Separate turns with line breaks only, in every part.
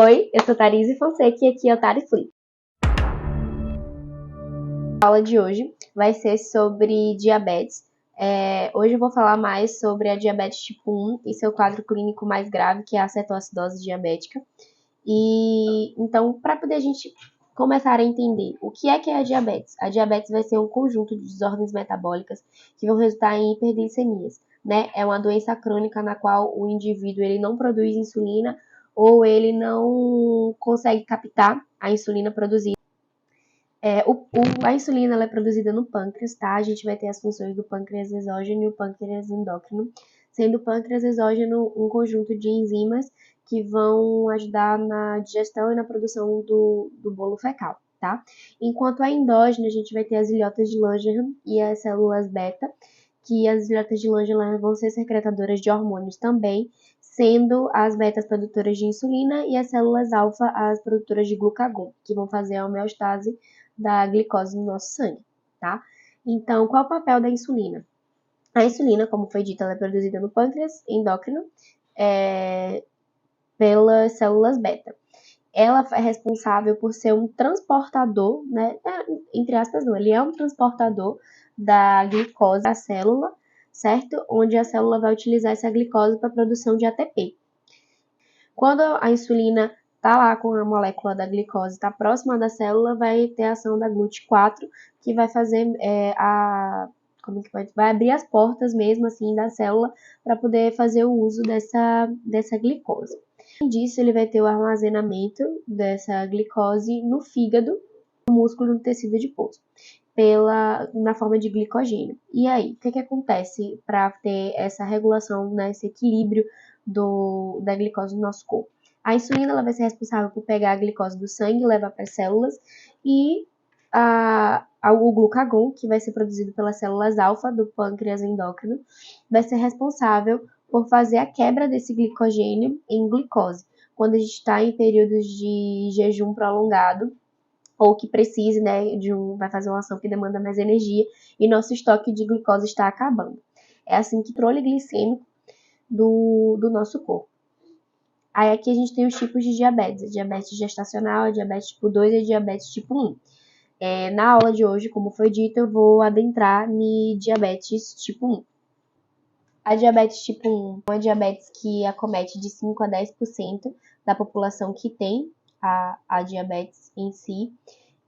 Oi, eu sou Tharise Fonseca e aqui é o Tari Flip. A aula de hoje vai ser sobre diabetes. Hoje eu vou falar mais sobre a diabetes tipo 1 e seu quadro clínico mais grave, que é a cetoacidose diabética. E então, para poder a gente começar a entender o que é a diabetes vai ser um conjunto de desordens metabólicas que vão resultar em hiperglicemias, né? É uma doença crônica na qual o indivíduo ele não produz insulina ou ele não consegue captar a insulina produzida. A insulina ela é produzida no pâncreas, tá? A gente vai ter as funções do pâncreas exógeno e o pâncreas endócrino, sendo o pâncreas exógeno um conjunto de enzimas que vão ajudar na digestão e na produção do bolo fecal, tá? Enquanto a endógena, a gente vai ter as ilhotas de Langerhans e as células beta, que as ilhotas de Langerhans vão ser secretadoras de hormônios também, sendo as betas produtoras de insulina e as células alfa as produtoras de glucagon, que vão fazer a homeostase da glicose no nosso sangue, tá? Então, qual é o papel da insulina? A insulina, como foi dito, ela é produzida no pâncreas endócrino pelas células beta. Ela é responsável por ser um transportador, né? Entre aspas, não, ele é um transportador da glicose da célula, certo? Onde a célula vai utilizar essa glicose para a produção de ATP. Quando a insulina está lá com a molécula da glicose, está próxima da célula, vai ter a ação da GLUT4, que vai fazer vai abrir as portas mesmo assim da célula para poder fazer o uso dessa glicose. Além disso, ele vai ter o armazenamento dessa glicose no fígado, no músculo, no tecido adiposo, na forma de glicogênio. E aí, o que acontece para ter essa regulação, né, esse equilíbrio da glicose no nosso corpo? A insulina ela vai ser responsável por pegar a glicose do sangue, levar para as células, e o glucagon, que vai ser produzido pelas células alfa do pâncreas endócrino, vai ser responsável por fazer a quebra desse glicogênio em glicose. Quando a gente está em períodos de jejum prolongado, ou que precise, né, vai fazer uma ação que demanda mais energia e nosso estoque de glicose está acabando. É assim que o controle glicêmico do nosso corpo. Aí aqui a gente tem os tipos de diabetes: a diabetes gestacional, a diabetes tipo 2 e a diabetes tipo 1. Na aula de hoje, como foi dito, eu vou adentrar em diabetes tipo 1. A diabetes tipo 1 é uma diabetes que acomete de 5 a 10% da população que tem a diabetes em si.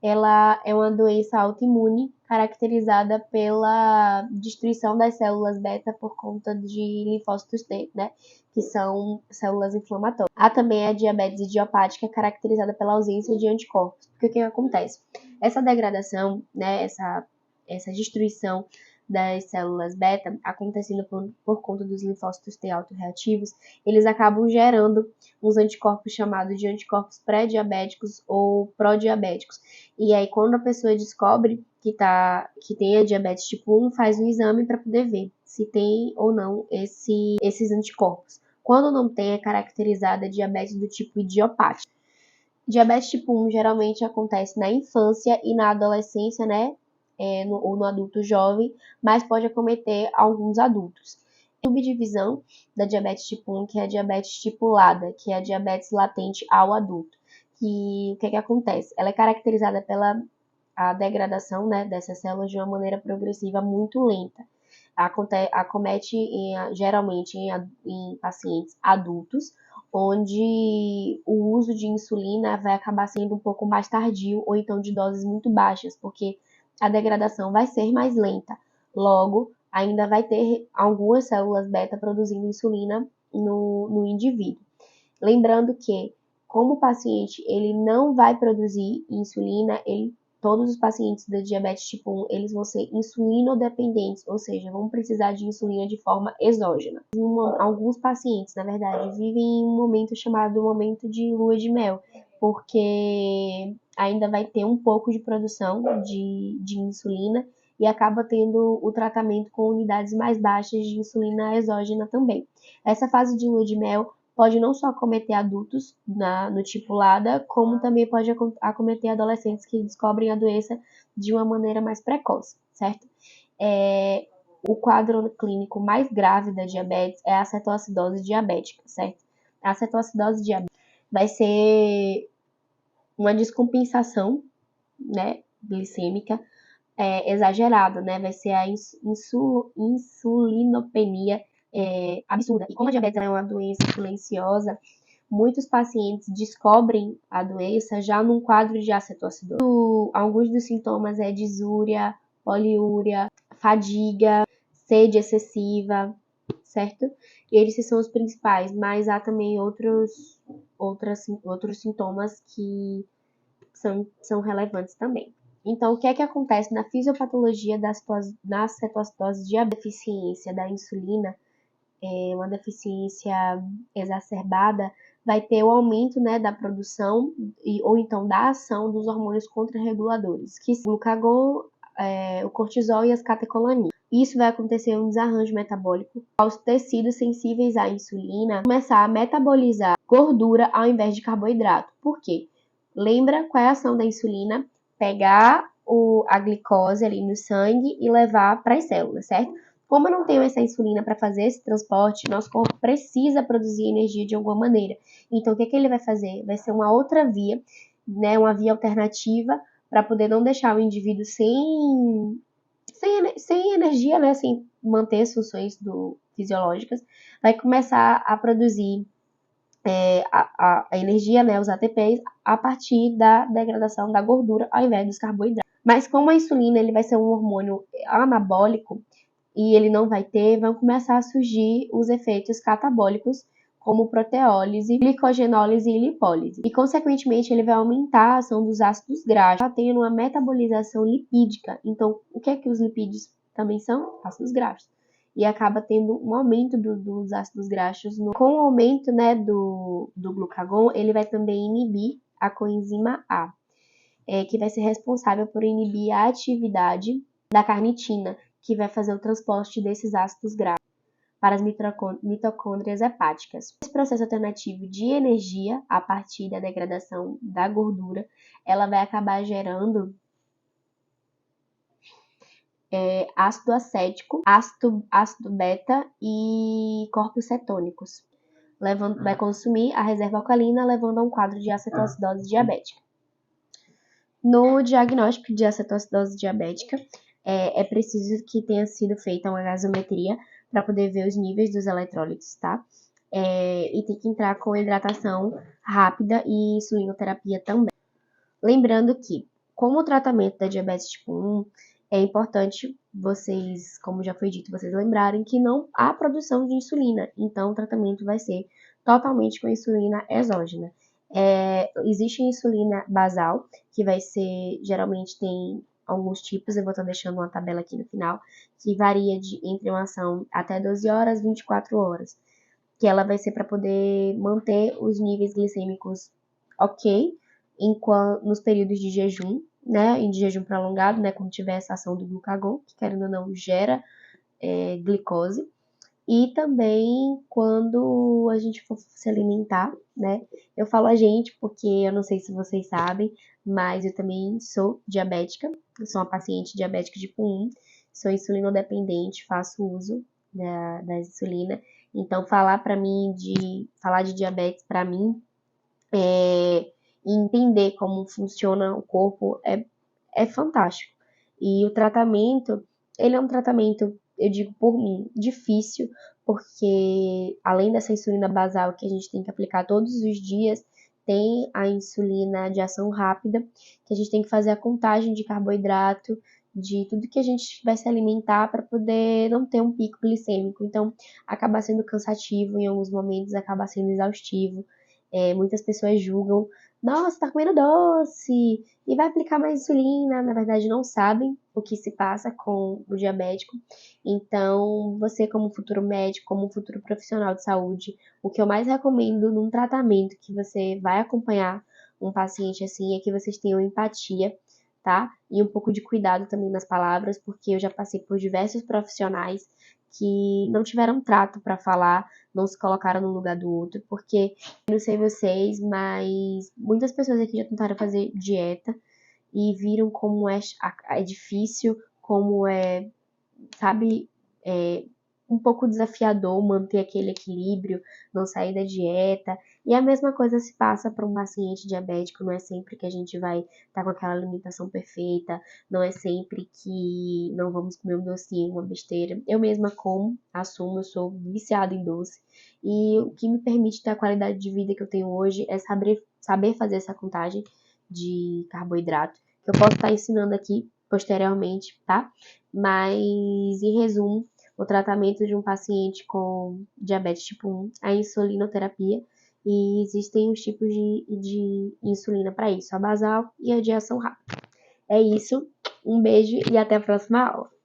Ela é uma doença autoimune caracterizada pela destruição das células beta por conta de linfócitos T, né, que são células inflamatórias. Há também a diabetes idiopática caracterizada pela ausência de anticorpos. Porque o que acontece? Essa degradação, né, essa destruição das células beta, acontecendo por conta dos linfócitos T autorreativos, eles acabam gerando uns anticorpos chamados de anticorpos pré-diabéticos ou pró-diabéticos. E aí, quando a pessoa descobre que tem a diabetes tipo 1, faz um exame para poder ver se tem ou não esses anticorpos. Quando não tem, é caracterizada a diabetes do tipo idiopática. Diabetes tipo 1 geralmente acontece na infância e na adolescência, né? Ou no adulto jovem, mas pode acometer alguns adultos. Subdivisão da diabetes tipo 1, que é a diabetes tipulada, que é a diabetes latente ao adulto. O que acontece? Ela é caracterizada pela degradação, né, dessas células de uma maneira progressiva muito lenta. Acomete geralmente em pacientes adultos, onde o uso de insulina vai acabar sendo um pouco mais tardio ou então de doses muito baixas, porque a degradação vai ser mais lenta. Logo, ainda vai ter algumas células beta produzindo insulina no indivíduo. Lembrando que, como o paciente ele não vai produzir insulina, todos os pacientes da diabetes tipo 1, eles vão ser insulinodependentes, ou seja, vão precisar de insulina de forma exógena. Alguns pacientes, na verdade, vivem em um momento chamado momento de lua de mel, porque ainda vai ter um pouco de produção de insulina e acaba tendo o tratamento com unidades mais baixas de insulina exógena também. Essa fase de lua de mel pode não só acometer adultos no tipo LADA, como também pode acometer adolescentes que descobrem a doença de uma maneira mais precoce, certo? O quadro clínico mais grave da diabetes é a cetoacidose diabética, certo? A cetoacidose diabética vai ser uma descompensação, né, glicêmica exagerada, né? Vai ser a insulinopenia absurda. E como a diabetes é uma doença silenciosa, muitos pacientes descobrem a doença já num quadro de acetoacidose. Alguns dos sintomas é disúria, poliúria, fadiga, sede excessiva, certo? E esses são os principais, mas há também outros sintomas que são relevantes também. Então, o que é que acontece na fisiopatologia da cetoacidose diabética? A deficiência da insulina, uma deficiência exacerbada, vai ter o aumento, né, da produção ou então da ação dos hormônios contrarreguladores, que são o glucagon, o cortisol e as catecolaminas. Isso vai acontecer um desarranjo metabólico aos tecidos sensíveis à insulina começar a metabolizar gordura ao invés de carboidrato. Por quê? Lembra qual é a ação da insulina? Pegar a glicose ali no sangue e levar para as células, certo? Como eu não tenho essa insulina para fazer esse transporte, nosso corpo precisa produzir energia de alguma maneira. Então, o que ele vai fazer? Vai ser uma outra via, né, uma via alternativa para poder não deixar o indivíduo sem energia, né, sem manter as funções fisiológicas. Vai começar a produzir a energia, né, os ATPs, a partir da degradação da gordura ao invés dos carboidratos. Mas como a insulina ele vai ser um hormônio anabólico, e ele não vai ter, vão começar a surgir os efeitos catabólicos, como proteólise, glicogenólise e lipólise. E, consequentemente, ele vai aumentar a ação dos ácidos graxos, tendo uma metabolização lipídica. Então, o que é que os lipídios também são? Ácidos graxos. E acaba tendo um aumento dos ácidos graxos. Com o aumento, né, do glucagon, ele vai também inibir a coenzima A, que vai ser responsável por inibir a atividade da carnitina, que vai fazer o transporte desses ácidos graxos para as mitocôndrias hepáticas. Esse processo alternativo de energia, a partir da degradação da gordura, ela vai acabar gerando ácido acético, ácido beta e corpos cetônicos. Vai consumir a reserva alcalina, levando a um quadro de acetoacidose diabética. No diagnóstico de acetoacidose diabética, é preciso que tenha sido feita uma gasometria para poder ver os níveis dos eletrólitos, tá? E tem que entrar com hidratação rápida e insulinoterapia também. Lembrando que, como o tratamento da diabetes tipo 1, é importante vocês, como já foi dito, vocês lembrarem que não há produção de insulina, então o tratamento vai ser totalmente com insulina exógena. Existe insulina basal, que vai ser, geralmente tem alguns tipos, eu vou estar deixando uma tabela aqui no final, que varia entre uma ação até 12 horas, 24 horas, que ela vai ser para poder manter os níveis glicêmicos ok, nos períodos de jejum, né, em jejum prolongado, né, quando tiver essa ação do glucagon, que querendo ou não gera glicose, e também quando a gente for se alimentar, né? Eu falo a gente porque eu não sei se vocês sabem, mas eu também sou diabética, eu sou uma paciente diabética tipo 1, sou insulinodependente, faço uso da insulina, então falar de diabetes para mim e entender como funciona o corpo é fantástico. E o tratamento, ele é um tratamento, eu digo por mim, difícil, porque além dessa insulina basal que a gente tem que aplicar todos os dias, tem a insulina de ação rápida, que a gente tem que fazer a contagem de carboidrato, de tudo que a gente vai se alimentar para poder não ter um pico glicêmico. Então, acaba sendo cansativo em alguns momentos, acaba sendo exaustivo. Muitas pessoas julgam, nossa, tá comendo doce e vai aplicar mais insulina. Na verdade, não sabem o que se passa com o diabético. Então, você como futuro médico, como futuro profissional de saúde, o que eu mais recomendo num tratamento que você vai acompanhar um paciente assim é que vocês tenham empatia, tá? E um pouco de cuidado também nas palavras, porque eu já passei por diversos profissionais que não tiveram trato para falar, não se colocaram no lugar do outro, porque eu não sei vocês, mas muitas pessoas aqui já tentaram fazer dieta e viram como é difícil, como sabe, um pouco desafiador manter aquele equilíbrio, não sair da dieta. E a mesma coisa se passa para um paciente diabético, não é sempre que a gente vai estar com aquela alimentação perfeita, não é sempre que não vamos comer um docinho, uma besteira. Eu mesma como, assumo, eu sou viciada em doce. E o que me permite ter a qualidade de vida que eu tenho hoje é saber fazer essa contagem de carboidrato, que eu posso estar ensinando aqui posteriormente, tá? Mas, em resumo, o tratamento de um paciente com diabetes tipo 1, a insulinoterapia, e existem os tipos de insulina para isso, a basal e a de ação rápida. É isso, um beijo e até a próxima aula.